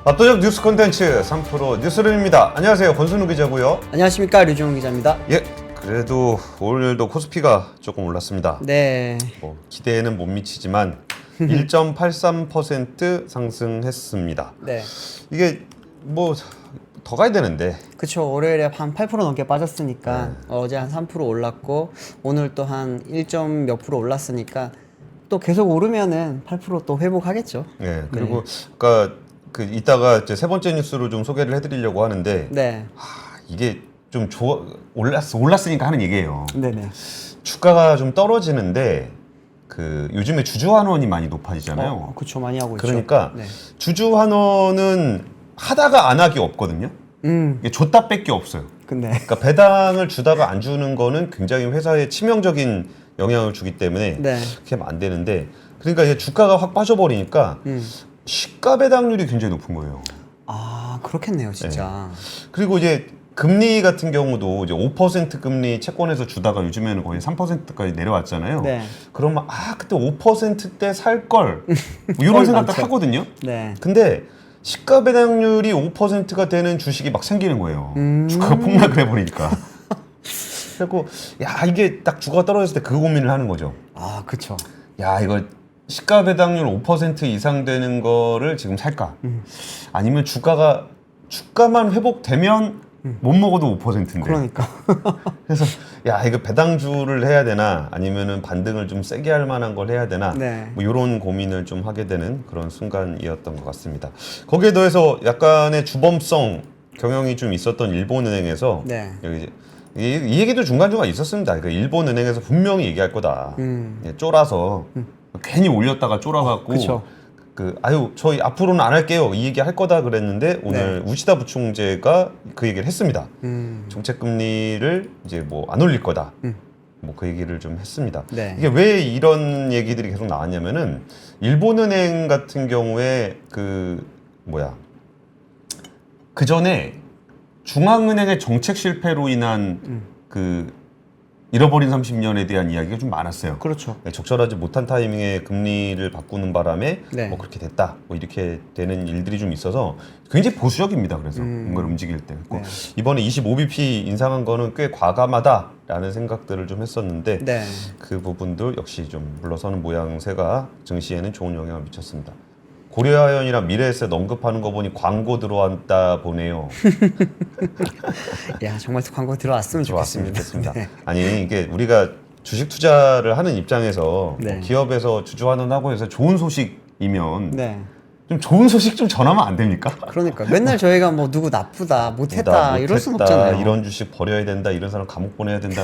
압도적 뉴스 콘텐츠 3프로 뉴스룸입니다. 안녕하세요. 권순우 기자고요. 안녕하십니까, 류종훈 기자입니다. 예, 그래도 오늘도 코스피가 조금 올랐습니다. 네. 기대에는 못 미치지만 1.83% 상승했습니다. 네. 이게 더 가야 되는데. 그쵸. 월요일에 한 8% 넘게 빠졌으니까 어제 한 3% 올랐고 오늘 또 한 1점 몇 프로 올랐으니까 또 계속 오르면은 8%또 회복하겠죠. 네, 그리고 아까 이따가 이제 세 번째 뉴스로 좀 소개를 해드리려고 하는데 네. 이게 좀 올랐으니까 하는 얘기예요. 네네. 주가가 좀 떨어지는데 요즘에 주주 환원이 많이 높아지잖아요. 그쵸. 많이 하고 있죠. 그러니까 네. 주주 환원은 하다가 안 하기 없거든요. 이게 줬다 뺄 게 없어요. 근데 그러니까 배당을 주다가 안 주는 거는 굉장히 회사에 치명적인 영향을 주기 때문에 네. 그렇게 하면 안 되는데, 그러니까 이제 주가가 확 빠져버리니까 시가 배당률이 굉장히 높은 거예요. 아, 그렇겠네요, 진짜. 그리고 이제 금리 같은 경우도 이제 5% 금리 채권에서 주다가 요즘에는 거의 3%까지 내려왔잖아요. 네. 그러면 그때 5%대 살 걸 이런 생각들 많죠. 하거든요. 네. 근데 시가 배당률이 5%가 되는 주식이 막 생기는 거예요. 주가가 폭락을 해버리니까. 그리고 이게 딱 주가가 떨어졌을 때 그 고민을 하는 거죠. 아, 그쵸. 이거 시가 배당률 5% 이상 되는 거를 지금 살까? 아니면 주가만 회복되면 못 먹어도 5%인데. 그러니까. 그래서 이거 배당주를 해야 되나 아니면은 반등을 좀 세게 할 만한 걸 해야 되나, 네. 이런 고민을 좀 하게 되는 그런 순간이었던 것 같습니다. 거기에 더해서 약간의 주범성 경영이 좀 있었던 일본은행에서 네. 여기 이 얘기도 중간중간 있었습니다. 그러니까 일본은행에서 분명히 얘기할 거다. 쫄아서 괜히 올렸다가 쫄아갖고 그쵸. 저희 앞으로는 안 할게요, 이 얘기 할 거다 그랬는데 오늘 우시다 부총재가 그 얘기를 했습니다. 정책 금리를 이제 안 올릴 거다. 그 얘기를 좀 했습니다. 네. 이게 왜 이런 얘기들이 계속 나왔냐면은 일본은행 같은 경우에 그 전에 중앙은행의 정책 실패로 인한 잃어버린 30년에 대한 이야기가 좀 많았어요. 그렇죠. 적절하지 못한 타이밍에 금리를 바꾸는 바람에 네. 그렇게 됐다, 이렇게 되는 일들이 좀 있어서 굉장히 보수적입니다. 그래서 뭔가를 움직일 때 네. 이번에 25bp 인상한 거는 꽤 과감하다라는 생각들을 좀 했었는데 네. 그 부분도 역시 좀 물러서는 모양새가 증시에는 좋은 영향을 미쳤습니다. 고려아연이랑 미래에셋 언급하는 거 보니 광고 들어왔다 보네요. 야, 정말 광고 들어왔으면 좋겠습니다. 네. 아니, 이게 우리가 주식 투자를 하는 입장에서 네. 기업에서 주주 환원하고 해서 좋은 소식이면 네. 좀 좋은 소식 좀 전하면 안 됩니까? 그러니까 맨날 저희가 누구 나쁘다, 못했다 이럴 순 없잖아요. 이런 주식 버려야 된다, 이런 사람 감옥 보내야 된다,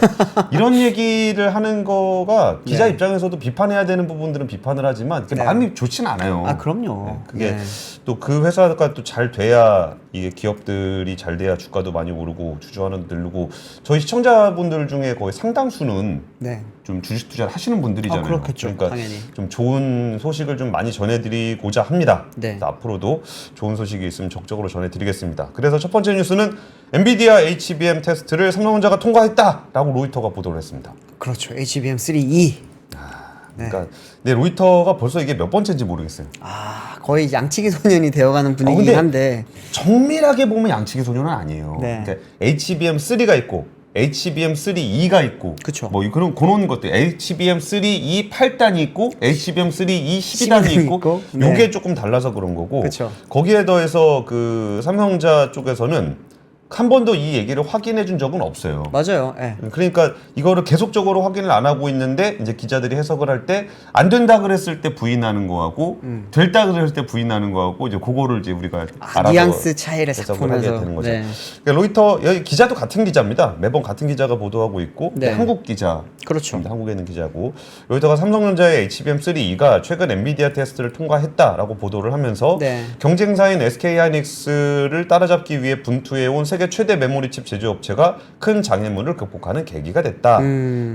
이런 얘기를 하는 거가 기자 네. 입장에서도 비판해야 되는 부분들은 비판을 하지만 네. 마음이 좋진 않아요. 아, 그럼요. 그게 네. 또 그 회사가 또 잘 돼야, 이게 기업들이 잘 돼야 주가도 많이 오르고 주주 환원도 늘고, 저희 시청자분들 중에 거의 상당수는 네. 좀 주식 투자를 하시는 분들이잖아요. 그렇겠죠. 그러니까 당연히. 좀 좋은 소식을 좀 많이 전해드리고자 합니다. 네. 그래서 앞으로도 좋은 소식이 있으면 적극적으로 전해드리겠습니다. 그래서 첫 번째 뉴스는 엔비디아 HBM 테스트를 삼성전자가 통과했다라고 로이터가 보도를 했습니다. 그렇죠. HBM3E. 그러니까 근데 로이터가 벌써 이게 몇 번째인지 모르겠어요. 거의 양치기 소년이 되어가는 분위기긴 근데 한데. 정밀하게 보면 양치기 소년은 아니에요. 네. 그러니까 HBM3가 있고 HBM3E가 있고, 그쵸. 그런 것들, HBM3E 8단이 있고 HBM3E 12단이 있고, 네. 요게 조금 달라서 그런 거고, 그쵸. 거기에 더해서 삼성전자 쪽에서는 한 번도 이 얘기를 확인해 준 적은 없어요. 맞아요. 예. 그러니까 이거를 계속적으로 확인을 안 하고 있는데, 이제 기자들이 해석을 할 때 안 된다 그랬을 때 부인하는 거하고 됐다 그랬을 때 부인하는 거하고, 이제 그거를 이제 우리가 알아서 뉘앙스 차이를 싹 해석을 하게 보면서. 되는 거죠. 네. 그러니까 로이터 여기 기자도 같은 기자입니다. 매번 같은 기자가 보도하고 있고, 네. 한국 기자. 그렇죠. 한국에 있는 기자고, 로이터가 삼성전자의 HBM3E가 최근 엔비디아 테스트를 통과했다라고 보도를 하면서 네. 경쟁사인 SK하이닉스를 따라잡기 위해 분투해온 세계 최대 메모리칩 제조업체가 큰 장애물을 극복하는 계기가 됐다.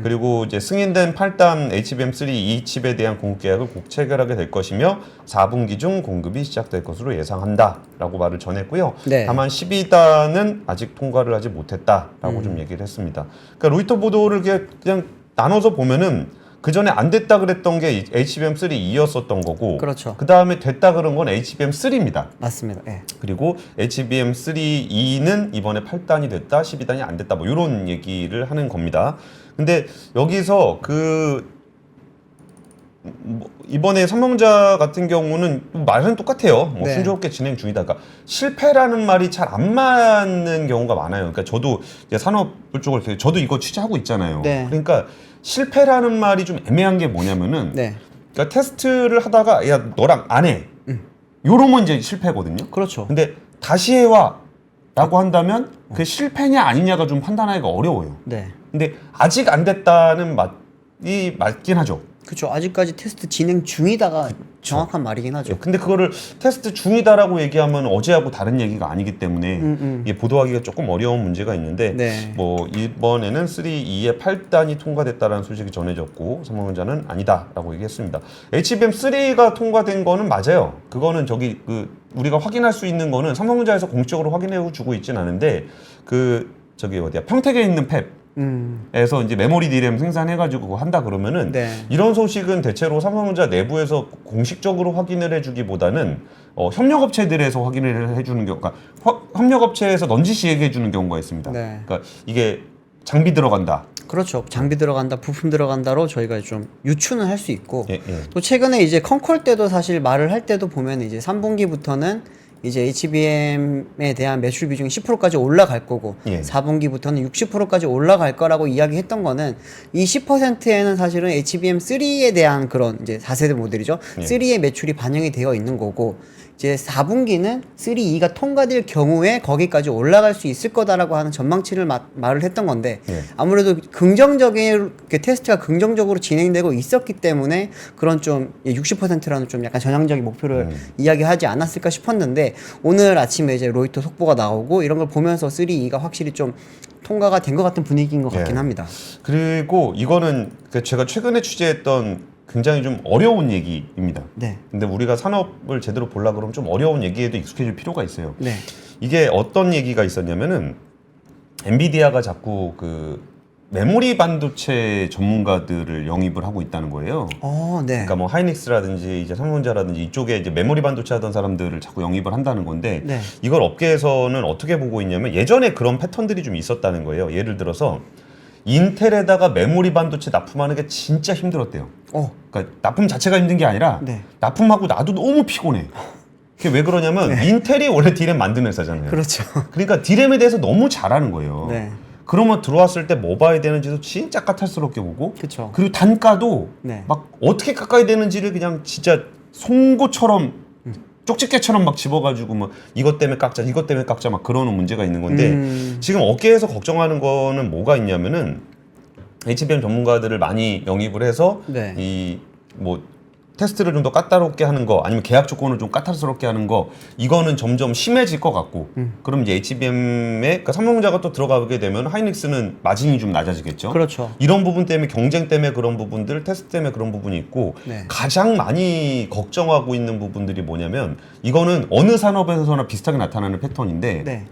그리고 이제 승인된 8단 HBM3E 칩에 대한 공급 계약을 곧 체결하게 될 것이며 4분기 중 공급이 시작될 것으로 예상한다라고 말을 전했고요. 네. 다만 12단은 아직 통과를 하지 못했다라고 좀 얘기를 했습니다. 그러니까 로이터 보도를 그냥 나눠서 보면은 그 전에 안 됐다 그랬던 게 HBM3E였었던 거고, 그렇죠. 그 다음에 됐다 그런 건 HBM3입니다. 맞습니다. 예. 그리고 HBM3E는 이번에 8단이 됐다, 12단이 안 됐다, 뭐 이런 얘기를 하는 겁니다. 근데 여기서 뭐 이번에 삼성전자 같은 경우는 말은 똑같아요. 뭐 네. 순조롭게 진행 중이다. 그러니까 실패라는 말이 잘 안 맞는 경우가 많아요. 그러니까 저도 이제 산업 쪽을 저도 이거 취재하고 있잖아요. 네. 그러니까 실패라는 말이 좀 애매한 게 뭐냐면은 네. 그러니까 테스트를 하다가 야 너랑 안 해. 요러면 이제 실패거든요. 그렇죠. 근데 다시 해와라고 한다면 그게 실패냐 아니냐가 좀 판단하기가 어려워요. 네. 근데 아직 안 됐다는 말이 맞긴 하죠. 그렇죠. 아직까지 테스트 진행 중이다가 정확한 말이긴 하죠. 근데 그거를 테스트 중이다라고 얘기하면 어제하고 다른 얘기가 아니기 때문에 이게 보도하기가 조금 어려운 문제가 있는데 네. 뭐 이번에는 3E의 8단이 통과됐다라는 소식이 전해졌고 삼성전자는 아니다라고 얘기했습니다. HBM3가 통과된 거는 맞아요. 그거는 저기 우리가 확인할 수 있는 거는 삼성전자에서 공식적으로 확인해 주고 있진 않은데 저기 어디야 평택에 있는 팹 에서 이제 메모리 디램 생산해가지고 그거 한다 그러면은 네. 이런 소식은 대체로 삼성전자 내부에서 공식적으로 확인을 해주기보다는 협력업체들에서 확인을 해주는 경우, 그러니까 협력업체에서 넌지시 얘기해주는 경우가 있습니다. 네. 그러니까 이게 장비 들어간다. 그렇죠. 장비 들어간다, 부품 들어간다로 저희가 좀 유추는 할 수 있고 예. 또 최근에 이제 컨콜 때도 사실 말을 할 때도 보면 이제 3분기부터는 이제 HBM에 대한 매출 비중이 10%까지 올라갈 거고 예. 4분기부터는 60%까지 올라갈 거라고 이야기했던 거는 이 10%에는 사실은 HBM3에 대한 그런 이제 4세대 모델이죠. 예. 3의 매출이 반영이 되어 있는 거고 이제 4분기는 3E가 통과될 경우에 거기까지 올라갈 수 있을 거다라고 하는 전망치를 말을 했던 건데 예. 아무래도 긍정적인 테스트가 긍정적으로 진행되고 있었기 때문에 그런 좀 60%라는 좀 약간 전향적인 목표를 이야기하지 않았을까 싶었는데 오늘 아침에 이제 로이터 속보가 나오고 이런 걸 보면서 3E가 확실히 좀 통과가 된 것 같은 분위기인 것 같긴 예. 합니다. 그리고 이거는 제가 최근에 취재했던 굉장히 좀 어려운 얘기입니다. 네. 근데 우리가 산업을 제대로 보려고 그러면 좀 어려운 얘기에도 익숙해질 필요가 있어요. 네. 이게 어떤 얘기가 있었냐면은 엔비디아가 자꾸 메모리 반도체 전문가들을 영입을 하고 있다는 거예요. 네. 그러니까 뭐 하이닉스라든지 이제 삼성전자라든지 이쪽에 이제 메모리 반도체 하던 사람들을 자꾸 영입을 한다는 건데 네. 이걸 업계에서는 어떻게 보고 있냐면 예전에 그런 패턴들이 좀 있었다는 거예요. 예를 들어서 인텔에다가 메모리 반도체 납품하는 게 진짜 힘들었대요. 그러니까 납품 자체가 힘든 게 아니라 네. 납품하고 나도 너무 피곤해. 그게 왜 그러냐면 인텔이 원래 디램 만드는 회사잖아요. 그렇죠. 그러니까 디램에 대해서 너무 잘하는 거예요. 네. 그러면 들어왔을 때 뭐 봐야 되는지도 진짜 까탈스럽게 보고 그쵸. 그리고 단가도 네. 막 어떻게 깎아야 되는지를 그냥 진짜 송곳처럼 쪽집게처럼 막 집어가지고 뭐 이것 때문에 깎자 이것 때문에 깎자 막 그러는 문제가 있는 건데 지금 업계에서 걱정하는 거는 뭐가 있냐면은 HBM 전문가들을 많이 영입을 해서 네. 이 뭐 테스트를 좀 더 까다롭게 하는 거 아니면 계약 조건을 좀 까탈스럽게 하는 거 이거는 점점 심해질 것 같고 그럼 이제 HBM에 그러니까 삼성전자가 또 들어가게 되면 하이닉스는 마진이 좀 낮아지겠죠. 그렇죠. 이런 부분 때문에 경쟁 때문에 그런 부분들 테스트 때문에 그런 부분이 있고 네. 가장 많이 걱정하고 있는 부분들이 뭐냐면 이거는 어느 산업에서나 비슷하게 나타나는 패턴인데 네.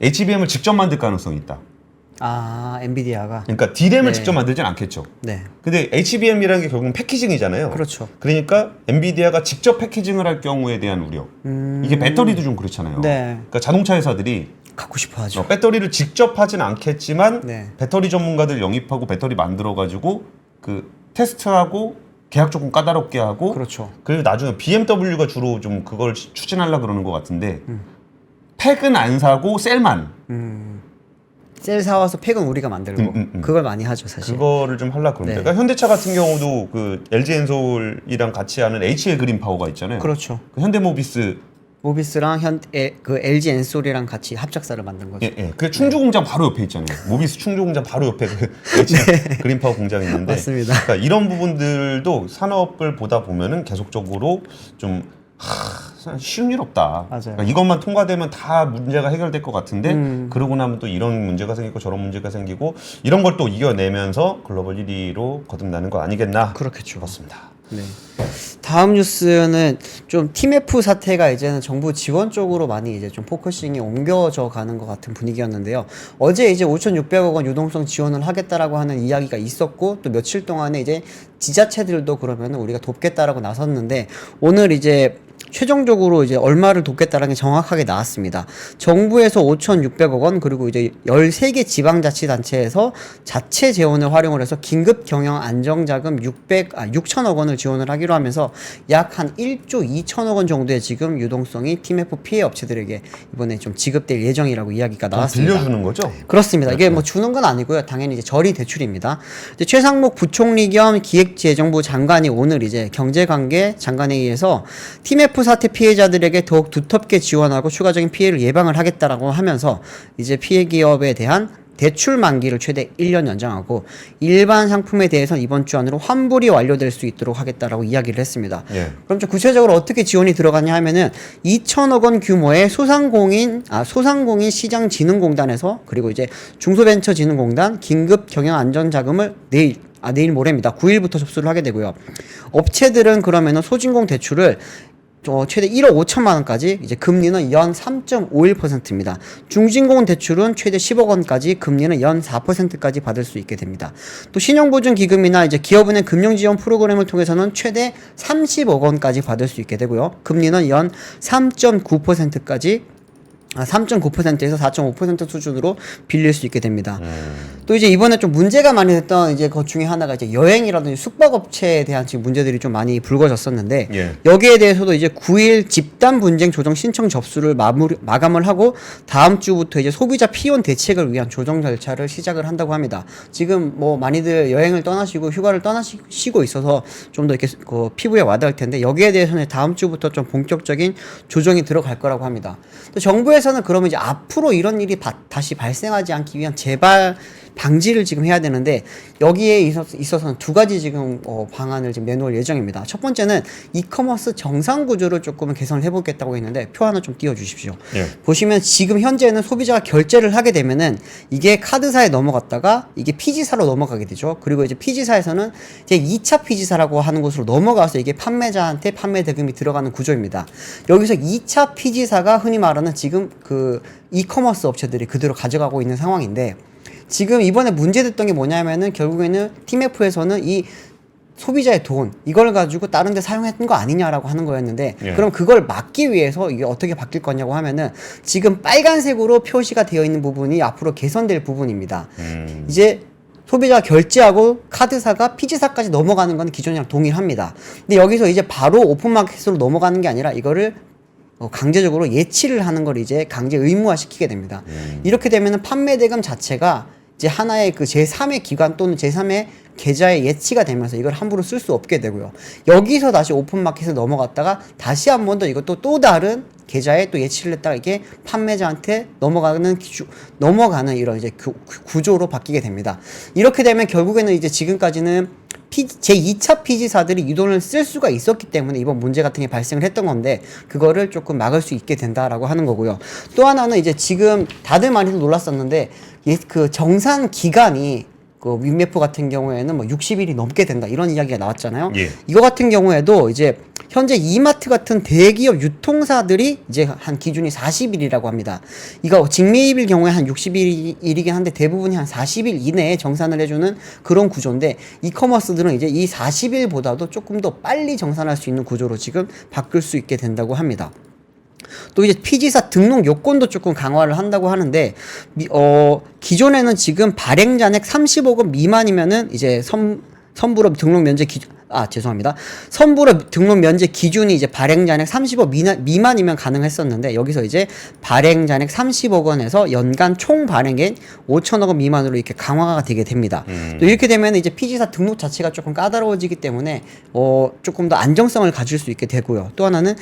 HBM을 직접 만들 가능성이 있다. 엔비디아가. 그러니까 D램을 네. 직접 만들진 않겠죠. 네. 근데 HBM이라는 게 결국은 패키징이잖아요. 그렇죠. 그러니까 엔비디아가 직접 패키징을 할 경우에 대한 우려. 이게 배터리도 좀 그렇잖아요. 네. 그러니까 자동차 회사들이 갖고 싶어 하죠. 배터리를 직접 하진 않겠지만 네. 배터리 전문가들 영입하고 배터리 만들어 가지고 테스트하고 계약 조건 까다롭게 하고 그렇죠. 그리고 나중에 BMW가 주로 좀 그걸 추진하려고 그러는 것 같은데 팩은 안 사고 셀만 셀 사와서 팩은 우리가 만들고 그걸 많이 하죠 사실. 그거를 좀 하려고 그럽니다. 네. 그러니까 현대차 같은 경우도 LG 엔솔이랑 같이 하는 HL 그린 파워가 있잖아요. 그렇죠. 현대모비스 모비스랑 LG 엔솔이랑 같이 합작사를 만든 거죠. 예. 그 충주 공장 바로 옆에 있잖아요. 모비스 충주 공장 바로 옆에 HL 그린 파워 공장이 있는데 맞습니다. 그러니까 이런 부분들도 산업을 보다 보면은 계속적으로 좀 쉬운 일 없다. 맞아요. 그러니까 이것만 통과되면 다 문제가 해결될 것 같은데 그러고 나면 또 이런 문제가 생기고 저런 문제가 생기고 이런 걸 또 이겨내면서 글로벌 1위로 거듭나는 거 아니겠나? 그렇겠죠. 그렇습니다. 네. 다음 뉴스는 좀 TMF 사태가 이제는 정부 지원 쪽으로 많이 이제 좀 포커싱이 옮겨져 가는 것 같은 분위기였는데요. 어제 이제 5,600억 원 유동성 지원을 하겠다라고 하는 이야기가 있었고 또 며칠 동안에 이제 지자체들도 그러면 우리가 돕겠다라고 나섰는데 오늘 이제 최종적으로 이제 얼마를 돕겠다라는 게 정확하게 나왔습니다. 정부에서 5,600억 원 그리고 이제 13개 지방자치단체에서 자체 재원을 활용을 해서 긴급 경영 안정자금 6천억 원을 지원을 하기로 하면서 약 한 1조 2천억 원 정도의 지금 유동성이 TMF 피해 업체들에게 이번에 좀 지급될 예정이라고 이야기가 나왔습니다. 빌려주는 거죠? 그렇습니다. 이게 뭐 주는 건 아니고요. 당연히 이제 저리 대출입니다. 이제 최상목 부총리 겸 기획재정부 장관이 오늘 이제 경제관계 장관회의에서 TMF 사태 피해자들에게 더욱 두텁게 지원하고 추가적인 피해를 예방을 하겠다라고 하면서 이제 피해 기업에 대한 대출 만기를 최대 1년 연장하고 일반 상품에 대해서는 이번 주 안으로 환불이 완료될 수 있도록 하겠다라고 이야기를 했습니다. 예. 그럼 좀 구체적으로 어떻게 지원이 들어가냐 하면은 2천억 원 규모의 소상공인 시장진흥공단에서 그리고 이제 중소벤처진흥공단 긴급 경영 안전자금을 내일 모레입니다. 9일부터 접수를 하게 되고요. 업체들은 그러면은 소진공 대출을 최대 1억 5천만 원까지 이제 금리는 연 3.51%입니다. 중진공 대출은 최대 10억 원까지 금리는 연 4%까지 받을 수 있게 됩니다. 또 신용보증기금이나 이제 기업은행 금융지원 프로그램을 통해서는 최대 30억 원까지 받을 수 있게 되고요. 금리는 연 3.9%까지 3.9%에서 4.5% 수준으로 빌릴 수 있게 됩니다. 또 이제 이번에 좀 문제가 많이 됐던 이제 것 중에 하나가 이제 여행이라든지 숙박업체에 대한 지금 문제들이 좀 많이 불거졌었는데 예. 여기에 대해서도 이제 9일 집단 분쟁 조정 신청 접수를 마감을 하고 다음 주부터 이제 소비자 피혼 대책을 위한 조정 절차를 시작을 한다고 합니다. 지금 뭐 많이들 여행을 떠나시고 휴가를 떠나시고 있어서 좀 더 이렇게 피부에 와닿을 텐데 여기에 대해서는 다음 주부터 좀 본격적인 조정이 들어갈 거라고 합니다. 또 정부에서는 그러면 이제 앞으로 이런 일이 다시 발생하지 않기 위한 재발 방지를 지금 해야 되는데 여기에 있어서는 두 가지 지금 방안을 지금 내놓을 예정입니다. 첫 번째는 이커머스 정상 구조를 조금 개선을 해보겠다고 했는데 표 하나 좀 띄워주십시오. 예. 보시면 지금 현재는 소비자가 결제를 하게 되면은 이게 카드사에 넘어갔다가 이게 피지사로 넘어가게 되죠. 그리고 이제 피지사에서는 이제 2차 피지사라고 하는 곳으로 넘어가서 이게 판매자한테 판매 대금이 들어가는 구조입니다. 여기서 2차 피지사가 흔히 말하는 지금 그 이커머스 업체들이 그대로 가져가고 있는 상황인데 지금 이번에 문제됐던 게 뭐냐면은 결국에는 TMF에서는 이 소비자의 돈 이걸 가지고 다른 데 사용했던 거 아니냐라고 하는 거였는데 예. 그럼 그걸 막기 위해서 이게 어떻게 바뀔 거냐고 하면은 지금 빨간색으로 표시가 되어 있는 부분이 앞으로 개선될 부분입니다. 이제 소비자가 결제하고 카드사가 피지사까지 넘어가는 건 기존이랑 동일합니다. 근데 여기서 이제 바로 오픈마켓으로 넘어가는 게 아니라 이거를 강제적으로 예치를 하는 걸 이제 강제 의무화 시키게 됩니다. 이렇게 되면은 판매 대금 자체가 이제 하나의 그 제3의 기관 또는 제3의 계좌에 예치가 되면서 이걸 함부로 쓸 수 없게 되고요. 여기서 다시 오픈마켓에 넘어갔다가 다시 한 번 더 이것도 또 다른 계좌에 또 예치를 했다가 이게 판매자한테 넘어가는 이런 이제 구조로 바뀌게 됩니다. 이렇게 되면 결국에는 이제 지금까지는 제2차 피지사들이 이 돈을 쓸 수가 있었기 때문에 이번 문제 같은 게 발생을 했던 건데 그거를 조금 막을 수 있게 된다라고 하는 거고요. 또 하나는 이제 지금 다들 많이 놀랐었는데 그 정산 기간이 그 윈메프 같은 경우에는 뭐 60일이 넘게 된다 이런 이야기가 나왔잖아요. 예. 이거 같은 경우에도 이제 현재 이마트 같은 대기업 유통사들이 이제 한 기준이 40일이라고 합니다. 이거 직매입일 경우에 한 60일이긴 한데 대부분이 한 40일 이내에 정산을 해주는 그런 구조인데 이커머스들은 이제 이 40일보다도 조금 더 빨리 정산할 수 있는 구조로 지금 바뀔 수 있게 된다고 합니다. 또 이제 피지사 등록 요건도 조금 강화를 한다고 하는데 기존에는 지금 발행 잔액 30억 원 미만이면은 이제 선불업 등록 면제 선불업 등록 면제 기준이 이제 발행 잔액 30억 미만이면 가능했었는데 여기서 이제 발행 잔액 30억 원에서 연간 총 발행액 5천억 원 미만으로 이렇게 강화가 되게 됩니다. 또 이렇게 되면 이제 피지사 등록 자체가 조금 까다로워지기 때문에 조금 더 안정성을 가질 수 있게 되고요. 또 하나는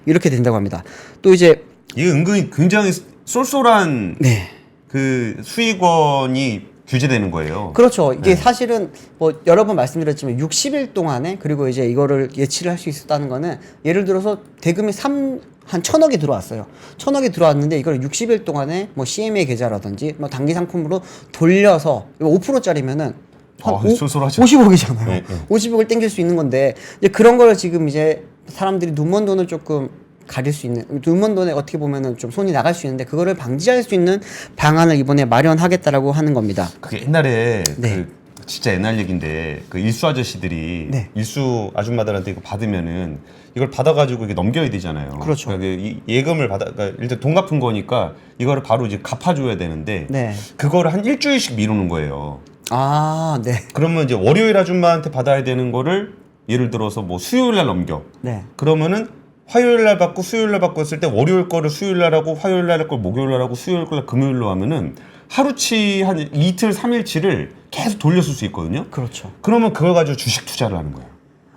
이렇게 된다고 합니다. 또 이제 이게 은근히 굉장히 쏠쏠한 네. 그 수익원이 규제되는 거예요. 그렇죠. 이게 사실은 뭐 여러 번 말씀드렸지만 60일 동안에 그리고 이제 이거를 예치를 할 수 있었다는 거는 예를 들어서 대금이 한 1,000억이 들어왔어요. 1,000억이 들어왔는데 이걸 60일 동안에 뭐 CMA 계좌라든지 뭐 단기 상품으로 돌려서 5%짜리면은 쏠쏠하죠. 50억이잖아요. 네, 50억을 땡길 수 있는 건데 이제 그런 걸 지금 이제 사람들이 눈 먼 돈을 조금 가릴 수 있는, 눈 먼 돈에 어떻게 보면은 좀 손이 나갈 수 있는데 그거를 방지할 수 있는 방안을 이번에 마련하겠다라고 하는 겁니다. 그게 옛날에 네. 그 진짜 옛날 얘기인데 그 일수 아저씨들이 네. 일수 아줌마들한테 이거 받으면은 이걸 받아가지고 이게 넘겨야 되잖아요. 그렇죠. 그러니까 이 예금을 그러니까 일단 돈 갚은 거니까 이거를 바로 이제 갚아줘야 되는데 네. 그거를 한 일주일씩 미루는 거예요. 아, 네. 그러면 이제 월요일 아줌마한테 받아야 되는 거를 예를 들어서 뭐 수요일 날 넘겨. 네. 그러면은 화요일 날 받고 수요일 날 받고 했을 때 월요일 거를 수요일 날 하고 화요일 날 걸 목요일 날 하고 수요일 걸 금요일로 하면은 하루치 한 이틀 3일치를 계속 돌렸을 수 있거든요. 그렇죠. 그러면 그걸 가지고 주식 투자를 하는 거예요.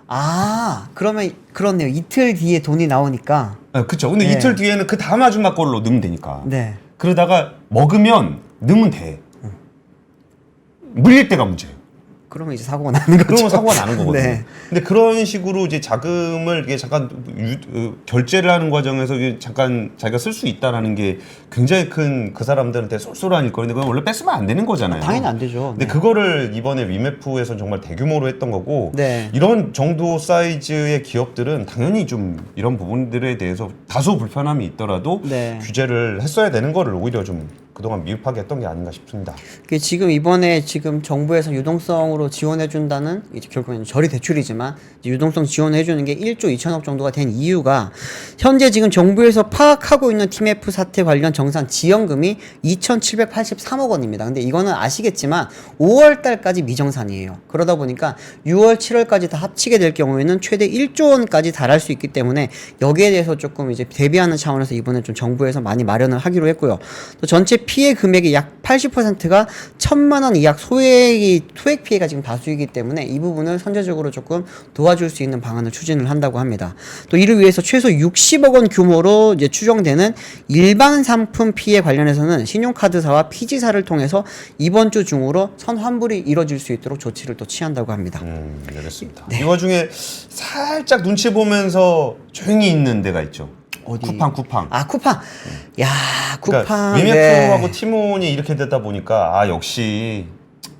아, 그러면 그렇네요. 이틀 뒤에 돈이 나오니까. 아, 그렇죠. 근데 네. 이틀 뒤에는 그 다음 아줌마 걸로 넣으면 되니까. 네. 그러다가 먹으면 넣으면 돼. 물릴 때가 문제예요. 그러면 이제 사고가 나는 거죠. 그러면 사고가 나는 거거든요. 네. 근데 그런 식으로 이제 자금을 이게 잠깐 결제를 하는 과정에서 이게 잠깐 자기가 쓸 수 있다라는 게 굉장히 큰 그 사람들한테 쏠쏠한 일거리인데 그건 원래 뺐으면 안 되는 거잖아요. 당연히 안 되죠. 근데 네. 그거를 이번에 위메프에서는 정말 대규모로 했던 거고 네. 이런 정도 사이즈의 기업들은 당연히 좀 이런 부분들에 대해서 다소 불편함이 있더라도 네. 규제를 했어야 되는 거를 오히려 좀 그동안 미흡하게 했던 게 아닌가 싶습니다. 지금 이번에 지금 정부에서 유동성으로 지원해준다는 이제 결국에는 저리 대출이지만 이제 유동성 지원해주는 게 1조 2천억 정도가 된 이유가 현재 지금 정부에서 파악하고 있는 TMF 사태 관련 정산 지원금이 2,783억 원입니다. 근데 이거는 아시겠지만 5월 달까지 미정산이에요. 그러다 보니까 6월, 7월까지 다 합치게 될 경우에는 최대 1조 원까지 달할 수 있기 때문에 여기에 대해서 조금 이제 대비하는 차원에서 이번에 좀 정부에서 많이 마련을 하기로 했고요. 또 전체 피해 금액의 약 80%가 1,000만 원 이하 소액 피해가 지금 다수이기 때문에 이 부분을 선제적으로 조금 도와줄 수 있는 방안을 추진을 한다고 합니다. 또 이를 위해서 최소 60억 원 규모로 이제 추정되는 일반 상품 피해 관련해서는 신용카드사와 피지사를 통해서 이번 주 중으로 선환불이 이뤄질 수 있도록 조치를 또 취한다고 합니다. 알겠습니다. 이 와중에 살짝 눈치 보면서 조용히 있는 데가 있죠. 어디? 쿠팡. 아, 쿠팡. 야, 쿠팡. 그러니까 위메프하고 티몬이 이렇게 되다 보니까 아 역시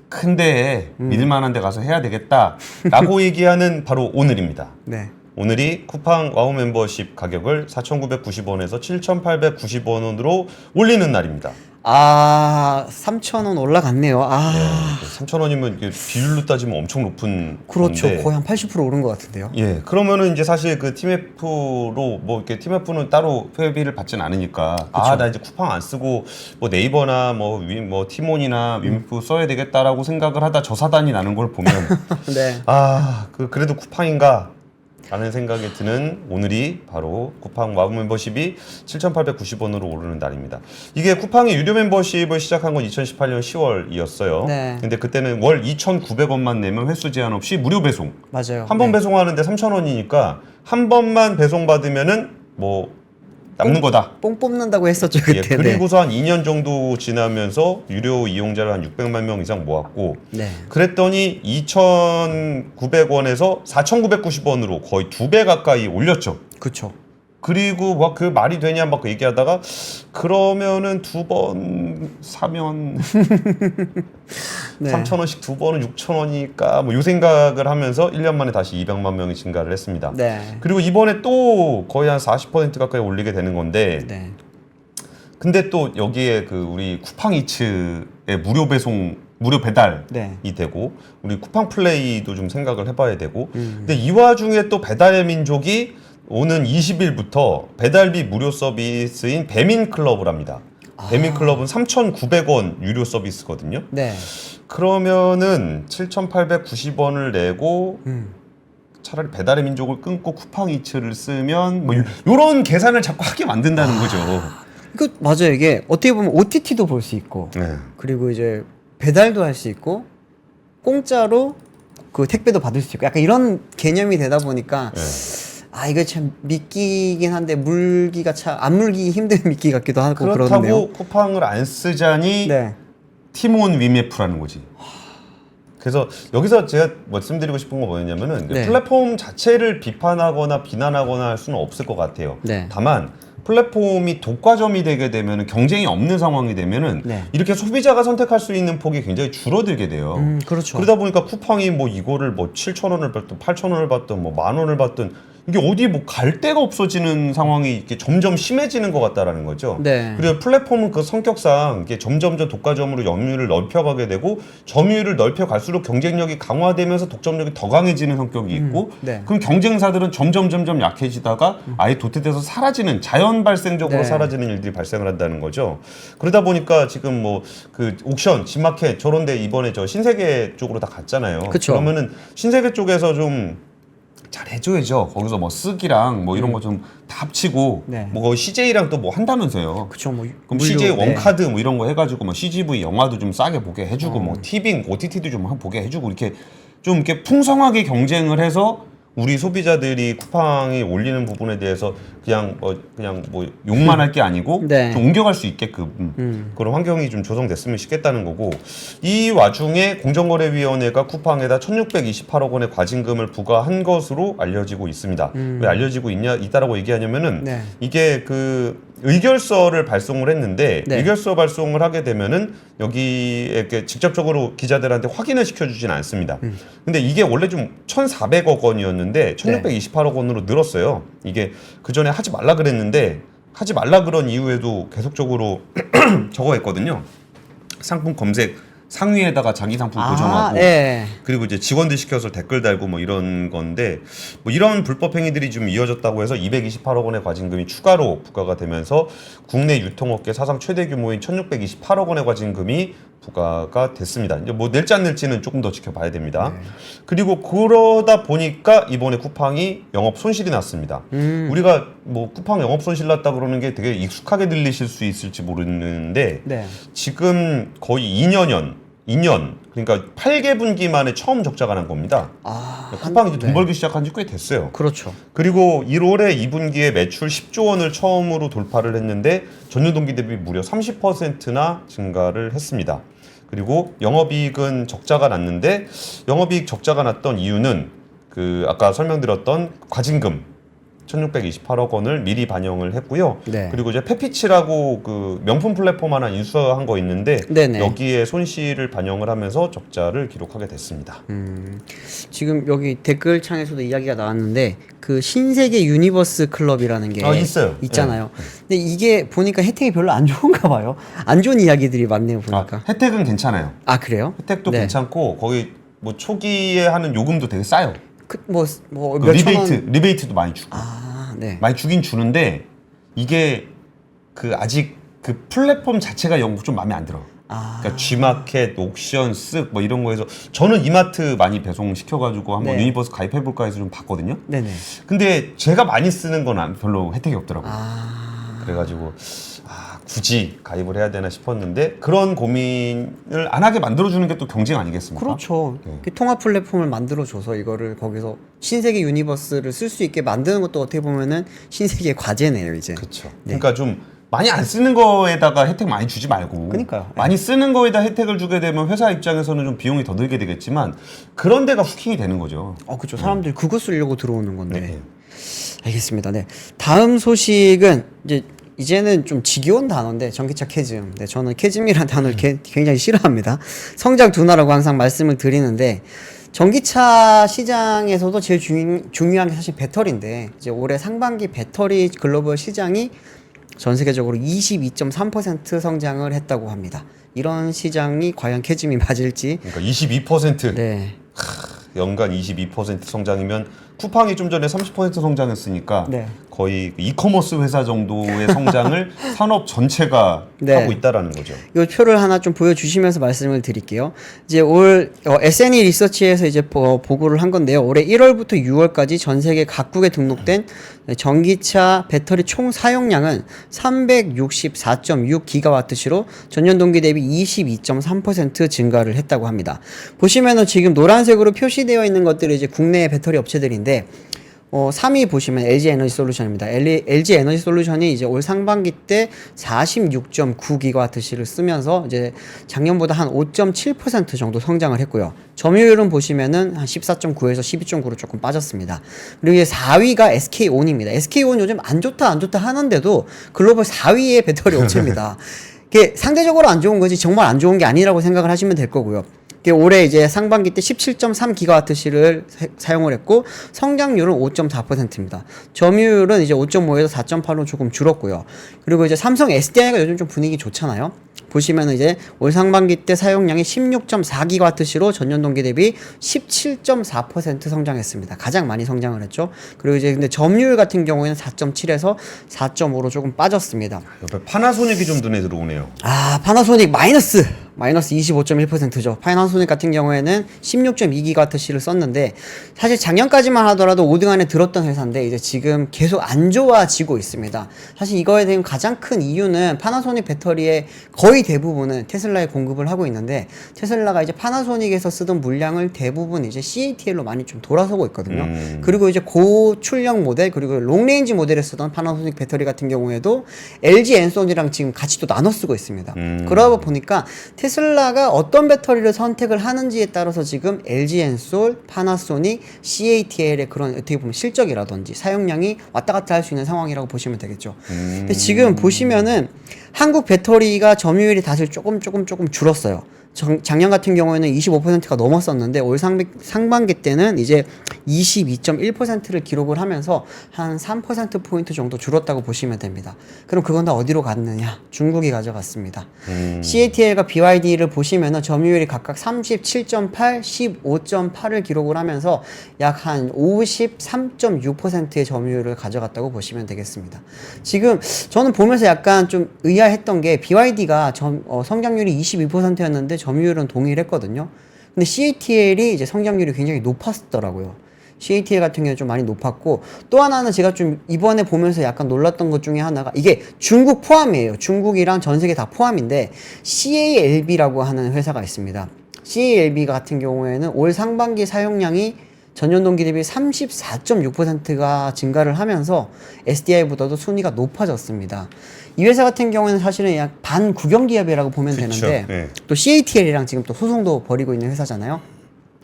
큰데 믿을만한 데 가서 해야 되겠다라고 얘기하는 바로 오늘입니다. 네. 오늘이 쿠팡 와우 멤버십 가격을 4,990원에서 7,890원으로 올리는 날입니다. 아, 3,000원 올라갔네요. 아. 3,000원이면 비율로 따지면 엄청 높은 그렇죠. 건데. 거의 한 80% 오른 것 같은데요. 예, 그러면은 이제 사실 그 팀F로 뭐 이렇게 팀F는 따로 회비를 받진 않으니까 아, 나 이제 쿠팡 안 쓰고 뭐 네이버나 뭐 티몬이나 위메프 써야 되겠다라고 생각을 하다 저 사단이 나는 걸 보면 네. 아, 그래도 쿠팡인가? 라는 생각이 드는 오늘이 바로 쿠팡 와우 멤버십이 7,890원으로 오르는 날입니다. 이게 쿠팡이 유료 멤버십을 시작한 건 2018년 10월이었어요. 네. 근데 그때는 월 2,900원만 내면 횟수 제한 없이 무료 배송. 맞아요. 한 번 네. 배송하는데 3,000원이니까 한 번만 배송받으면은 뭐 남는 거다. 뽕 뽑는다고 했었죠, 예, 그때. 그리고서 한 2년 정도 지나면서 유료 이용자를 한 600만 명 이상 모았고 네. 그랬더니 2,900원에서 4,990원으로 거의 2배 가까이 올렸죠. 그쵸. 그리고 막 그 말이 되냐 막 얘기하다가 그러면은 두 번 사면 네. 3,000원씩 두 번은 6,000원이니까 뭐 요 생각을 하면서 1년 만에 다시 200만 명이 증가를 했습니다. 네. 그리고 이번에 또 거의 한 40% 가까이 올리게 되는 건데 네. 근데 또 여기에 그 우리 쿠팡이츠의 무료 배송 무료 배달이 네. 되고 우리 쿠팡 플레이도 좀 생각을 해봐야 되고 근데 이 와중에 또 배달의 민족이 오는 20일부터 배달비 무료 서비스인 배민클럽을 합니다. 배민클럽은 3,900원 유료 서비스거든요. 네. 그러면은 7,890원을 내고 차라리 배달의 민족을 끊고 쿠팡이츠를 쓰면 뭐 요런 계산을 자꾸 하게 만든다는 거죠. 그 맞아요. 이게 어떻게 보면 OTT도 볼 수 있고 네. 그리고 이제 배달도 할 수 있고 공짜로 그 택배도 받을 수 있고 약간 이런 개념이 되다 보니까 네. 아 이거 참 미끼긴 한데 물기가 참 안 물기 힘든 미끼 같기도 하고 그렇다고 그러네요. 쿠팡을 안 쓰자니 네. 티몬 위메프라는 거지. 그래서 여기서 제가 말씀드리고 싶은 건 뭐였냐면은 네. 플랫폼 자체를 비판하거나 비난하거나 할 수는 없을 것 같아요. 네. 다만 플랫폼이 독과점이 되게 되면은 경쟁이 없는 상황이 되면은 네. 이렇게 소비자가 선택할 수 있는 폭이 굉장히 줄어들게 돼요. 그렇죠. 그러다 보니까 쿠팡이 뭐 이거를 뭐 7,000원을 받든 8,000원을 받든 뭐 10,000원을 받든 이게 어디 뭐 갈 데가 없어지는 상황이 이렇게 점점 심해지는 것 같다라는 거죠. 네. 그리고 플랫폼은 그 성격상 이게 점점점 독과점으로 점유율을 넓혀가게 되고 점유율을 넓혀갈수록 경쟁력이 강화되면서 독점력이 더 강해지는 성격이 있고 네. 그럼 경쟁사들은 점점 약해지다가 아예 도태돼서 사라지는 자연 발생적으로 네. 사라지는 일들이 발생을 한다는 거죠. 그러다 보니까 지금 뭐 그 옥션, 집마켓 저런데 이번에 저 신세계 쪽으로 다 갔잖아요. 그쵸. 그러면은 신세계 쪽에서 좀 잘 해줘야죠. 거기서 뭐 쓰기랑 뭐 이런 거 좀 다 합치고 네. 뭐 CJ랑 또 뭐 한다면서요. 그쵸. 뭐 그럼 물류, CJ 네. 원카드 뭐 이런 거 해가지고 뭐 CGV 영화도 좀 싸게 보게 해주고 뭐 TV, OTT도 좀 보게 해주고 이렇게 좀 이렇게 풍성하게 경쟁을 해서 우리 소비자들이 쿠팡이 올리는 부분에 대해서 그냥 뭐 욕만 할 게 아니고 네. 좀 옮겨갈 수 있게끔 그런 환경이 좀 조성됐으면 좋겠다는 거고 이 와중에 공정거래위원회가 쿠팡에다 1,628억 원의 과징금을 부과한 것으로 알려지고 있습니다. 왜 알려지고 있다라고 얘기하냐면은 네. 이게 그 의결서를 발송을 했는데 네. 의결서 발송을 하게 되면은 여기에 이렇게 직접적으로 기자들한테 확인을 시켜주진 않습니다. 근데 이게 원래 좀 1,400억 원이었는데 1,628억 원으로 늘었어요. 이게 그 전에 하지 말라 그랬는데 하지 말라 그런 이후에도 계속적으로 저거 했거든요. 상품 검색 상위에다가 자기 상품 고정하고 예. 그리고 이제 직원들 시켜서 댓글 달고 뭐 이런 건데 뭐 이런 불법 행위들이 좀 이어졌다고 해서 228억 원의 과징금이 추가로 부과가 되면서 국내 유통업계 사상 최대 규모인 1,628억 원의 과징금이 부과가 됐습니다. 이제 뭐 낼지 안 낼지는 조금 더 지켜봐야 됩니다. 그리고 그러다 보니까 이번에 쿠팡이 영업 손실이 났습니다. 우리가 뭐 쿠팡 영업 손실 났다 그러는 게 되게 익숙하게 들리실 수 있을지 모르는데 네. 지금 거의 2년 그러니까 8개 분기 만에 처음 적자가 난 겁니다. 쿠팡이 이제 돈 벌기 시작한 지 꽤 됐어요. 그렇죠. 그리고 1월에 2분기에 매출 10조 원을 처음으로 돌파를 했는데 전년 동기 대비 무려 30%나 증가를 했습니다. 그리고 영업이익은 적자가 났는데 영업이익 적자가 났던 이유는 그 아까 설명드렸던 과징금 1,628억 원을 미리 반영을 했고요. 네. 그리고 이제 페피치라고 그 명품 플랫폼 하나 인수한 거 있는데 네네. 여기에 손실을 반영을 하면서 적자를 기록하게 됐습니다. 지금 여기 댓글창에서도 이야기가 나왔는데 그 신세계 유니버스 클럽이라는 게 있어요. 있잖아요. 근데 이게 보니까 혜택이 별로 안 좋은가 봐요. 안 좋은 이야기들이 많네요, 보니까. 혜택은 괜찮아요. 아, 그래요? 혜택도 네. 괜찮고 거기 뭐 초기에 하는 요금도 되게 싸요. 뭐 그 몇천 원. 리베이트도 많이 주고 네. 많이 주긴 주는데 이게 그 아직 그 플랫폼 자체가 좀 마음에 안 들어. 그러니까 G마켓, 옥션, 쓱 뭐 이런 거에서 저는 이마트 많이 배송 시켜가지고 한번 네. 유니버스 가입해볼까 해서 좀 봤거든요. 네네. 근데 제가 많이 쓰는 건 별로 혜택이 없더라고요. 그래가지고 굳이 가입을 해야 되나 싶었는데 그런 고민을 안 하게 만들어주는 게 또 경쟁 아니겠습니까? 그렇죠. 네. 그 통합 플랫폼을 만들어줘서 이거를 거기서 신세계 유니버스를 쓸 수 있게 만드는 것도 어떻게 보면은 신세계의 과제네요, 이제. 그렇죠. 네. 그러니까 좀 많이 안 쓰는 거에다가 혜택 많이 주지 말고 그러니까요. 많이 쓰는 거에다 혜택을 주게 되면 회사 입장에서는 좀 비용이 더 들게 되겠지만 그런 데가 후킹이 되는 거죠. 그렇죠. 사람들이 그거 쓰려고 들어오는 건데. 네. 알겠습니다. 네. 다음 소식은 이제는 좀 지겨운 단어인데 전기차 캐즘. 네, 저는 캐즘이라는 단어를 굉장히 싫어합니다. 성장 둔화라고 항상 말씀을 드리는데 전기차 시장에서도 제일 중요한 게 사실 배터리인데 이제 올해 상반기 배터리 글로벌 시장이 전 세계적으로 22.3% 성장을 했다고 합니다. 이런 시장이 과연 캐즘이 맞을지. 그러니까 22% 네. 연간 22% 성장이면 쿠팡이 좀 전에 30% 성장했으니까 네. 거의 이커머스 회사 정도의 성장을 산업 전체가 네. 하고 있다라는 거죠. 이 표를 하나 좀 보여주시면서 말씀을 드릴게요. 이제 올 S&E 리서치에서 이제 보고를 한 건데요. 올해 1월부터 6월까지 전 세계 각국에 등록된 전기차 배터리 총 사용량은 364.6 기가와트시로 전년 동기 대비 22.3% 증가를 했다고 합니다. 보시면은 지금 노란색으로 표시되어 있는 것들이 이제 국내 배터리 업체들인데 3위 보시면 LG 에너지 솔루션입니다. LG 에너지 솔루션이 이제 올 상반기 때 46.9GWh를 쓰면서 이제 작년보다 한 5.7% 정도 성장을 했고요. 점유율은 보시면은 한 14.9에서 12.9로 조금 빠졌습니다. 그리고 이제 4위가 SK온입니다. SK온 요즘 안 좋다 하는데도 글로벌 4위의 배터리 업체입니다. 이게 상대적으로 안 좋은 거지 정말 안 좋은 게 아니라고 생각을 하시면 될 거고요. 올해 이제 상반기 때 17.3GWh를 사용을 했고 성장률은 5.4%입니다. 점유율은 이제 5.5에서 4.8로 조금 줄었고요. 그리고 이제 삼성 SDI가 요즘 좀 분위기 좋잖아요. 보시면은 이제 올 상반기 때 사용량이 16.4GWh로 전년 동기 대비 17.4% 성장했습니다. 가장 많이 성장을 했죠. 그리고 이제 근데 점유율 같은 경우에는 4.7에서 4.5로 조금 빠졌습니다. 옆에 파나소닉이 좀 눈에 들어오네요. 파나소닉 마이너스 25.1%죠. 파나소닉 같은 경우에는 16.2GWh를 썼는데 사실 작년까지만 하더라도 5등 안에 들었던 회사인데 이제 지금 계속 안 좋아지고 있습니다. 사실 이거에 대한 가장 큰 이유는 파나소닉 배터리의 거의 대부분은 테슬라에 공급을 하고 있는데 테슬라가 이제 파나소닉에서 쓰던 물량을 대부분 이제 CATL로 많이 좀 돌아서고 있거든요. 그리고 이제 고출력 모델 그리고 롱레인지 모델에 쓰던 파나소닉 배터리 같은 경우에도 LG 엔솔이랑 지금 같이 또 나눠 쓰고 있습니다. 그러다 보니까 테슬라가 어떤 배터리를 선택을 하는지에 따라서 지금 LG 엔솔, 파나소닉, CATL의 그런 어떻게 보면 실적이라든지 사용량이 왔다 갔다 할 수 있는 상황이라고 보시면 되겠죠. 근데 지금 보시면은 한국 배터리가 점유율이 다시 조금 줄었어요. 작년 같은 경우에는 25%가 넘었었는데 올 상반기 때는 이제 22.1%를 기록을 하면서 한 3%포인트 정도 줄었다고 보시면 됩니다. 그럼 그건 다 어디로 갔느냐? 중국이 가져갔습니다. CATL과 BYD를 보시면은 점유율이 각각 37.8, 15.8을 기록을 하면서 약 한 53.6%의 점유율을 가져갔다고 보시면 되겠습니다. 지금 저는 보면서 약간 좀 의아했던 게 BYD가 성장률이 22%였는데 점유율은 동일했거든요. 근데 CATL이 이제 성장률이 굉장히 높았더라고요. CATL 같은 경우는 좀 많이 높았고 또 하나는 제가 좀 이번에 보면서 약간 놀랐던 것 중에 하나가 이게 중국 포함이에요. 중국이랑 전 세계 다 포함인데 CALB라고 하는 회사가 있습니다. CALB 같은 경우에는 올 상반기 사용량이 전년 동기 대비 34.6%가 증가를 하면서 SDI보다도 순위가 높아졌습니다. 이 회사 같은 경우에는 사실은 약 반국영 기업이라고 보면 그쵸, 되는데 네. 또 CATL이랑 지금 또 소송도 벌이고 있는 회사잖아요.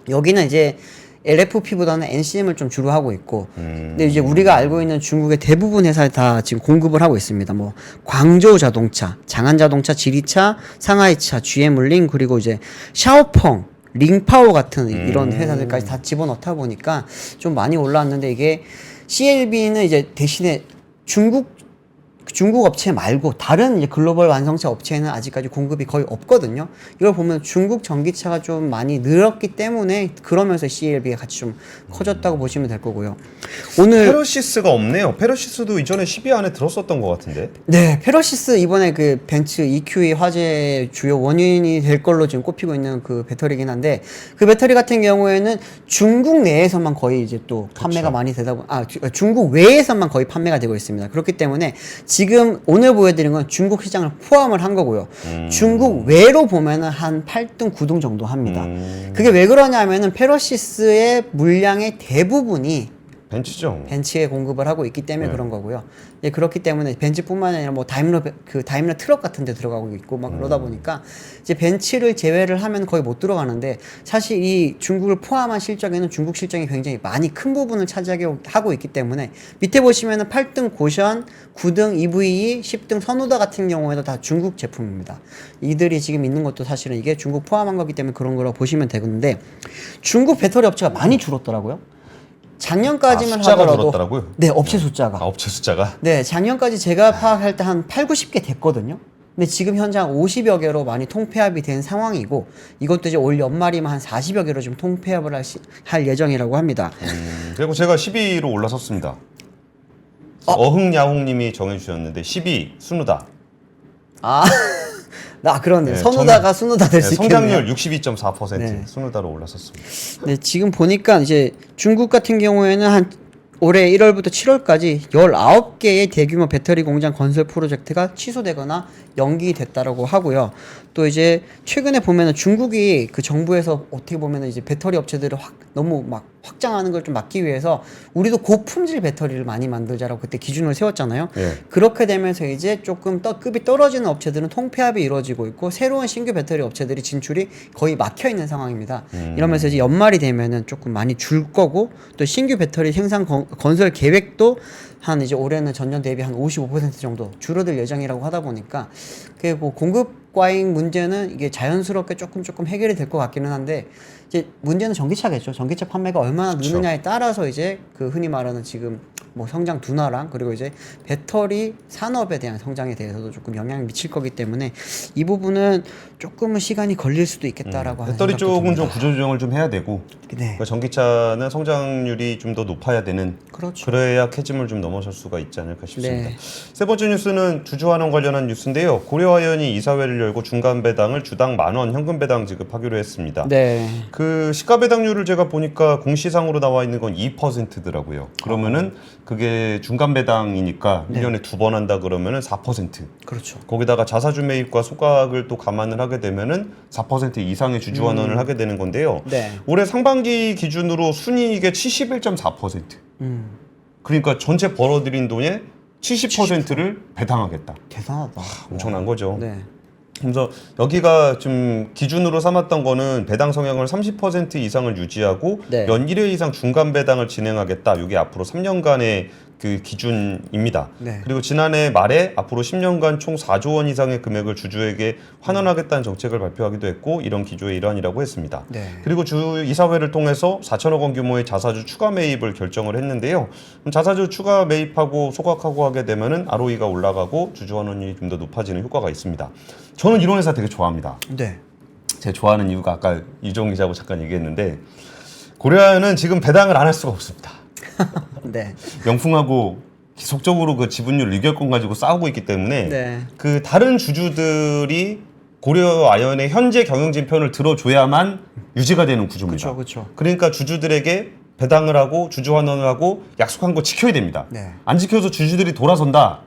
여기는 이제 LFP보다는 NCM을 좀 주로 하고 있고 근데 이제 우리가 알고 있는 중국의 대부분 회사에 다 지금 공급을 하고 있습니다. 뭐 광저우 자동차, 장안 자동차, 지리차, 상하이차, GM물링 그리고 이제 샤오펑 링파오 같은 이런 회사들까지 다 집어넣다 보니까 좀 많이 올라왔는데 이게 CLB는 이제 대신에 중국 업체 말고 다른 이제 글로벌 완성차 업체에는 아직까지 공급이 거의 없거든요. 이걸 보면 중국 전기차가 좀 많이 늘었기 때문에 그러면서 CLB가 같이 좀 커졌다고 보시면 될 거고요. 오늘 페러시스가 없네요. 페러시스도 이전에 10위 안에 들었었던 것 같은데. 네, 페러시스 이번에 그 벤츠 EQE 화재 주요 원인이 될 걸로 지금 꼽히고 있는 그 배터리긴 한데 그 배터리 같은 경우에는 중국 내에서만 거의 이제 또 판매가 많이 되다 중국 외에서만 거의 판매가 되고 있습니다. 그렇기 때문에 지금 오늘 보여드린 건 중국 시장을 포함을 한 거고요. 중국 외로 보면은 한 8등, 9등 정도 합니다. 그게 왜 그러냐면은 페러시스의 물량의 대부분이 벤츠죠. 벤츠에 공급을 하고 있기 때문에 그런 거고요. 예, 그렇기 때문에 벤츠뿐만 아니라 뭐 다임러 트럭 같은 데 들어가고 있고 막 그러다 보니까 이제 벤츠를 제외를 하면 거의 못 들어가는데 사실 이 중국을 포함한 실적에는 중국 실적이 굉장히 많이 큰 부분을 차지하고 있기 때문에 밑에 보시면은 8등 고션, 9등 EVE, 10등 선호다 같은 경우에도 다 중국 제품입니다. 이들이 지금 있는 것도 사실은 이게 중국 포함한 거기 때문에 그런 거라고 보시면 되는데 중국 배터리 업체가 많이 줄었더라고요. 작년까지만 숫자가 하더라도 줄었더라고요? 네, 업체 숫자가. 업체 숫자가? 네, 작년까지 제가 파악할 때 한 8, 90개 됐거든요. 근데 지금 현재 한 50여 개로 많이 통폐합이 된 상황이고 이것도 이제 올 연말이면 한 40여 개로 지금 통폐합을 할 예정이라고 합니다. 그리고 제가 10위로 올라섰습니다. 어흥야홍님이 정해주셨는데 10위 순우다. 그러네요. 네, 선우다가 순우다 될 수 있겠네요. 성장률 62.4% 네. 순우다로 올랐었습니다. 네, 지금 보니까 이제 중국 같은 경우에는 한 올해 1월부터 7월까지 19개의 대규모 배터리 공장 건설 프로젝트가 취소되거나 연기됐다라고 하고요. 또 이제 최근에 보면은 중국이 그 정부에서 어떻게 보면은 이제 배터리 업체들을 너무 막 확장하는 걸 좀 막기 위해서 우리도 고품질 배터리를 많이 만들자라고 그때 기준을 세웠잖아요. 예. 그렇게 되면서 이제 조금 급이 떨어지는 업체들은 통폐합이 이루어지고 있고 새로운 신규 배터리 업체들이 진출이 거의 막혀 있는 상황입니다. 이러면서 이제 연말이 되면은 조금 많이 줄 거고 또 신규 배터리 생산 건설 계획도 한 이제 올해는 전년 대비 한 55% 정도 줄어들 예정이라고 하다 보니까 그게 뭐 공급 과잉 문제는 이게 자연스럽게 조금 해결이 될 것 같기는 한데 이제 문제는 전기차겠죠. 전기차 판매가 얼마나 느느냐에 따라서 이제 그 흔히 말하는 지금 뭐 성장 둔화랑 그리고 이제 배터리 산업에 대한 성장에 대해서도 조금 영향을 미칠 거기 때문에 이 부분은 조금은 시간이 걸릴 수도 있겠다라고 하는 배터리 생각도 쪽은 좀 듭니다. 구조조정을 좀 해야 되고 네. 그러니까 전기차는 성장률이 좀 더 높아야 되는 그렇죠. 그래야 캐즘을 좀 넘어설 수가 있지 않을까 싶습니다. 네. 세 번째 뉴스는 주주환원 관련한 뉴스인데요. 고려아연이 이사회를 열고 중간 배당을 주당 10,000원 현금 배당 지급하기로 했습니다. 네. 그 시가 배당률을 제가 보니까 공시상으로 나와 있는 건 2%더라고요. 그러면은 그게 중간 배당이니까 네. 1년에 2번 한다 그러면은 4%. 그렇죠. 거기다가 자사주 매입과 소각을 또 감안을 하게 되면은 4% 이상의 주주환원을 하게 되는 건데요. 네. 올해 상반기 기준으로 순이익의 71.4%. 그러니까 전체 벌어들인 돈의 70%를 배당하겠다. 대단하다. 엄청난 거죠. 네. 그래서 여기가 좀 기준으로 삼았던 거는 배당 성향을 30% 이상을 유지하고 네. 연 1회 이상 중간 배당을 진행하겠다. 이게 앞으로 3년간의 그 기준입니다. 네. 그리고 지난해 말에 앞으로 10년간 총 4조 원 이상의 금액을 주주에게 환원하겠다는 정책을 발표하기도 했고 이런 기조의 일환이라고 했습니다. 네. 그리고 주 이사회를 통해서 4천억 원 규모의 자사주 추가 매입을 결정을 했는데요. 그럼 자사주 추가 매입하고 소각하고 하게 되면은 ROE가 올라가고 주주 환원이 좀 더 높아지는 효과가 있습니다. 저는 이런 회사 되게 좋아합니다. 네. 제가 좋아하는 이유가 아까 이종 기자하고 잠깐 얘기했는데 고려아연은 지금 배당을 안 할 수가 없습니다. 네. 영풍하고 계속적으로 그 지분율 리결권 가지고 싸우고 있기 때문에 네. 그 다른 주주들이 고려아연의 현재 경영진 편을 들어줘야만 유지가 되는 구조입니다. 그렇죠. 그러니까 주주들에게 배당을 하고 주주 환원을 하고 약속한 거 지켜야 됩니다. 네. 안 지켜서 주주들이 돌아선다.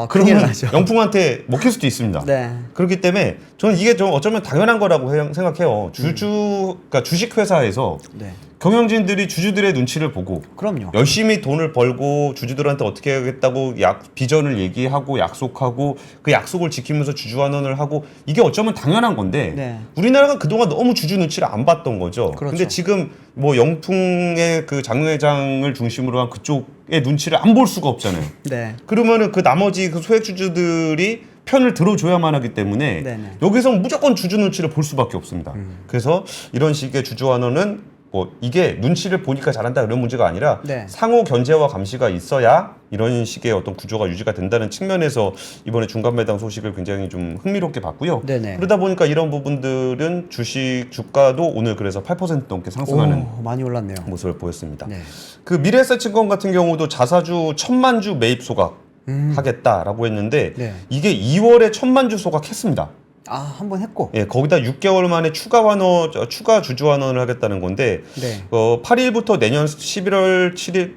큰일 그러면 나죠. 영풍한테 먹힐 수도 있습니다. 네. 그렇기 때문에 저는 이게 좀 어쩌면 당연한 거라고 생각해요. 그러니까 주식회사에서 네. 경영진들이 주주들의 눈치를 보고 그럼요. 열심히 돈을 벌고 주주들한테 어떻게 하겠다고 비전을 얘기하고 약속하고 그 약속을 지키면서 주주환원을 하고 이게 어쩌면 당연한 건데 네. 우리나라가 그동안 너무 주주 눈치를 안 봤던 거죠. 그렇죠. 근데 지금 뭐 영풍의 그 장회장을 중심으로 한 그쪽의 눈치를 안 볼 수가 없잖아요. 네. 그러면은 그 나머지 그 소액 주주들이 편을 들어줘야만 하기 때문에 네네. 여기서 무조건 주주 눈치를 볼 수밖에 없습니다. 그래서 이런 식의 주주환원은 뭐 이게 눈치를 보니까 잘한다 이런 문제가 아니라 네. 상호 견제와 감시가 있어야 이런 식의 어떤 구조가 유지가 된다는 측면에서 이번에 중간 배당 소식을 굉장히 좀 흥미롭게 봤고요. 네네. 그러다 보니까 이런 부분들은 주식 주가도 오늘 그래서 8% 넘게 상승하는 많이 올랐네요. 모습을 보였습니다. 네. 그 미래에셋증권 같은 경우도 자사주 1,000만 주 매입 소각 하겠다라고 했는데 네. 이게 2월에 1,000만 주 소각했습니다. 한번 했고. 예, 거기다 6개월 만에 추가 주주 환원을 하겠다는 건데 네. 8일부터 내년 11월 7일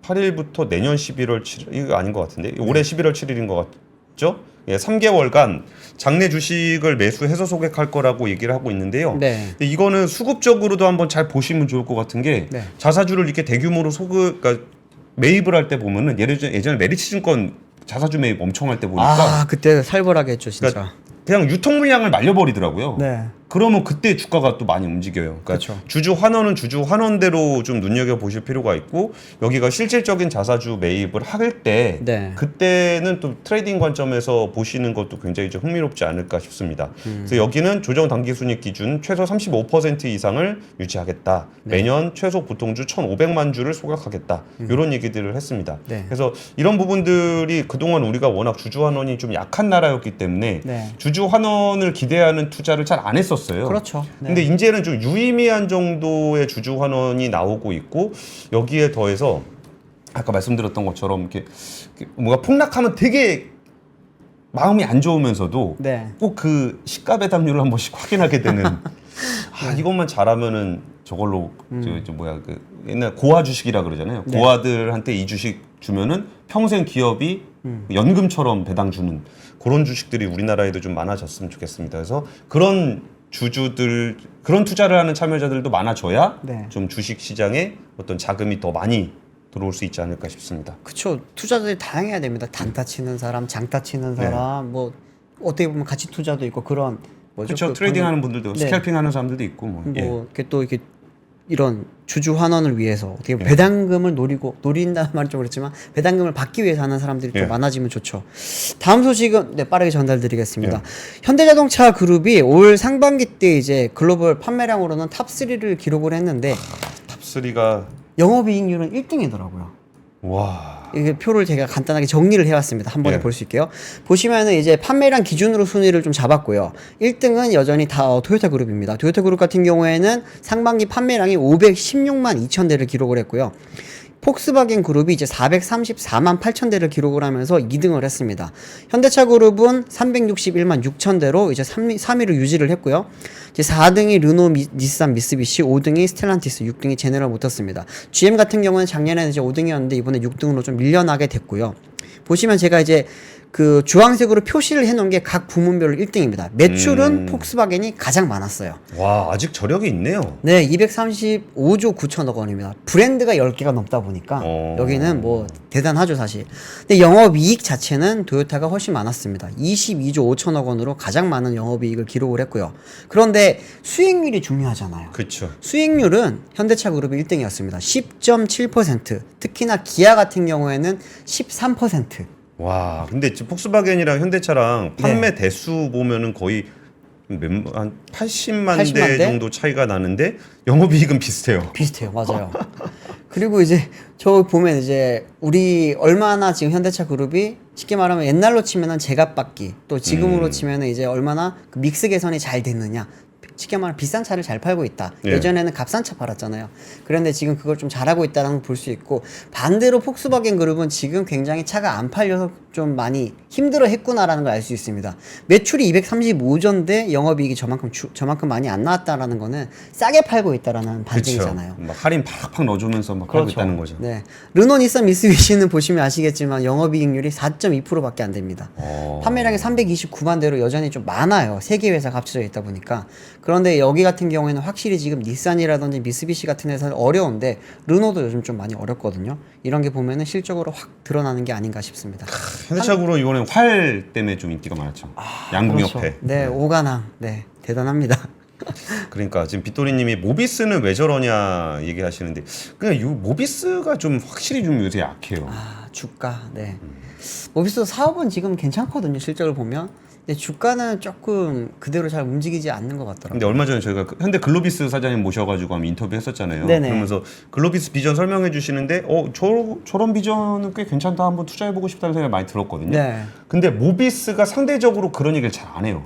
8일부터 내년 11월 7일 이거 아닌 것 같은데 올해 11월 7일인 것 같죠? 예, 3개월간 장내 주식을 매수해서 소각할 거라고 얘기를 하고 있는데요. 네. 근데 이거는 수급적으로도 한번 잘 보시면 좋을 것 같은 게 네. 자사주를 이렇게 대규모로 그러니까 매입을 할 때 보면은 예전에 메리츠증권 자사주 매입 엄청 할 때 보니까 그때 살벌하게 했죠, 진짜. 그러니까 그냥 유통 물량을 말려버리더라고요. 네. 그러면 그때 주가가 또 많이 움직여요. 그러니까 그쵸. 주주 환원은 주주 환원대로 좀 눈여겨 보실 필요가 있고 여기가 실질적인 자사주 매입을 할 때 네. 그때는 또 트레이딩 관점에서 보시는 것도 굉장히 좀 흥미롭지 않을까 싶습니다. 그래서 여기는 조정 단기 순이익 기준 최소 35% 이상을 유지하겠다. 매년 최소 보통주 1,500만 주를 소각하겠다. 이런 얘기들을 했습니다. 네. 그래서 이런 부분들이 그동안 우리가 워낙 주주 환원이 좀 약한 나라였기 때문에 네. 주주 환원을 기대하는 투자를 잘 안 했었어요. 그렇죠. 네. 근데 이제는 좀 유의미한 정도의 주주 환원이 나오고 있고 여기에 더해서 아까 말씀드렸던 것처럼 이렇게 뭔가 폭락하면 되게 마음이 안 좋으면서도 네. 꼭 그 시가 배당률을 한 번씩 확인하게 되는 이것만 잘하면은 저걸로 그 옛날 고아 주식이라 그러잖아요. 네. 고아들한테 이 주식 주면은 평생 기업이 연금처럼 배당 주는 그런 주식들이 우리나라에도 좀 많아졌으면 좋겠습니다. 그래서 그런 주주들 그런 투자를 하는 참여자들도 많아져야 네. 좀 주식 시장에 어떤 자금이 더 많이 들어올 수 있지 않을까 싶습니다. 그쵸. 투자들이 다양해야 됩니다. 단타 치는 사람, 장타 치는 사람, 뭐 어떻게 보면 가치 투자도 있고 그런 뭐죠? 그렇죠. 그 트레이딩 방금- 하는 분들도 네. 스캘핑 하는 사람들도 있고 뭐. 예. 이렇게 또 이렇게 이런 주주 환원을 위해서 어떻게 보면 배당금을 노린다는 말은 좀 그렇지만 배당금을 받기 위해서 하는 사람들이 예. 좀 많아지면 좋죠. 다음 소식은 네, 빠르게 전달드리겠습니다. 현대자동차 그룹이 올 상반기 때 이제 글로벌 판매량으로는 탑 3를 기록을 했는데 탑3가 영업이익률은 1등이더라고요. 와. 이게 표를 제가 간단하게 정리를 해왔습니다. 한 번에 예. 볼 수 있게요. 보시면은 이제 판매량 기준으로 순위를 좀 잡았고요. 1등은 여전히 다 토요타 그룹입니다. 토요타 그룹 같은 경우에는 상반기 판매량이 516만 2천 대를 기록을 했고요. 폭스바겐 그룹이 이제 434만 8천 대를 기록을 하면서 2등을 했습니다. 현대차 그룹은 361만 6천 대로 이제 3위를 유지를 했고요. 이제 4등이 르노, 닛산, 미쓰비시, 5등이 스텔란티스, 6등이 제네럴 모터스입니다. GM 같은 경우는 작년에는 이제 5등이었는데 이번에 6등으로 좀 밀려나게 됐고요. 보시면 제가 이제 그 주황색으로 표시를 해놓은 게 각 부문별로 1등입니다. 매출은 폭스바겐이 가장 많았어요. 와, 아직 저력이 있네요. 네, 235조 9천억 원입니다. 브랜드가 10개가 넘다 보니까 여기는 뭐 대단하죠, 사실. 근데 영업이익 자체는 토요타가 훨씬 많았습니다. 22조 5천억 원으로 가장 많은 영업이익을 기록을 했고요. 그런데 수익률이 중요하잖아요. 그렇죠. 수익률은 현대차 그룹이 1등이었습니다. 10.7%. 특히나 기아 같은 경우에는 13%. 와, 근데 지금 폭스바겐이랑 현대차랑 판매 네. 대수 보면은 거의 한 80만 80만 대 대? 정도 차이가 나는데 영업이익은 비슷해요. 비슷해요. 맞아요. 그리고 이제 저 보면 이제 우리 얼마나 지금 현대차 그룹이 쉽게 말하면 옛날로 치면은 제값받기 또 지금으로 치면은 이제 얼마나 그 믹스 개선이 잘 됐느냐. 쉽게 말하면 비싼 차를 잘 팔고 있다. 예. 예전에는 값싼 차 팔았잖아요. 그런데 지금 그걸 좀 잘하고 있다는 걸 볼 수 있고 반대로 폭스바겐 그룹은 지금 굉장히 차가 안 팔려서 좀 많이 힘들어 했구나라는 걸 알 수 있습니다. 매출이 235조인데 영업이익이 저만큼 많이 안 나왔다라는 거는 싸게 팔고 있다라는 반증이잖아요. 막 할인 팍팍 넣어주면서 막 팔고 있다는 거죠. 네. 르노, 닛산, 미쓰비시는 보시면 아시겠지만 영업이익률이 4.2%밖에 안 됩니다. 판매량이 329만 대로 여전히 좀 많아요. 세 개 회사가 합쳐져 있다 보니까. 그런데 여기 같은 경우에는 확실히 지금 닛산이라든지 미쓰비시 같은 회사는 어려운데 르노도 요즘 좀 많이 어렵거든요. 이런 게 보면은 실적으로 확 드러나는 게 아닌가 싶습니다. 현대차그룹 이번에 활 때문에 좀 인기가 많았죠. 양궁협회. 그렇죠. 네, 오가남. 네, 대단합니다. 그러니까 지금 빗도리님이 모비스는 왜 저러냐 얘기하시는데 그냥 이 모비스가 좀 확실히 좀 요새 약해요. 아, 주가. 네. 모비스 사업은 지금 괜찮거든요. 실적을 보면. 근데 주가는 조금 그대로 잘 움직이지 않는 것 같더라고요. 근데 얼마 전에 저희가 현대 글로비스 사장님 모셔가지고 한번 인터뷰 했었잖아요. 네네. 그러면서 글로비스 비전 설명해 주시는데 저런 비전은 꽤 괜찮다 한번 투자해보고 싶다는 생각이 많이 들었거든요. 네. 근데 모비스가 상대적으로 그런 얘기를 잘 안 해요.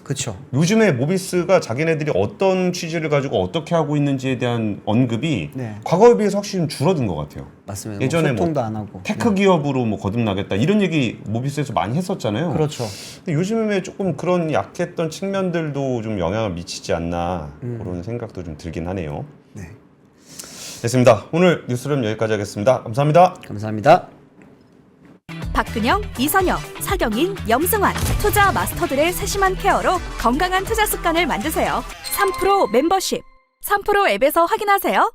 그렇죠. 요즘에 모비스가 자기네들이 어떤 취지를 가지고 어떻게 하고 있는지에 대한 언급이 네. 과거에 비해서 확실히 좀 줄어든 것 같아요. 맞습니다. 예전에 뭐 소통도 안 하고. 테크 기업으로 뭐 거듭나겠다 이런 얘기 모비스에서 많이 했었잖아요. 그렇죠. 근데 요즘에 조금 그런 약했던 측면들도 좀 영향을 미치지 않나 그런 생각도 좀 들긴 하네요. 네. 됐습니다. 오늘 뉴스룸 여기까지 하겠습니다. 감사합니다. 감사합니다. 박근영, 이선영, 사경인, 염승환 투자 마스터들의 세심한 케어로 건강한 투자 습관을 만드세요. 3프로 멤버십 3프로 앱에서 확인하세요.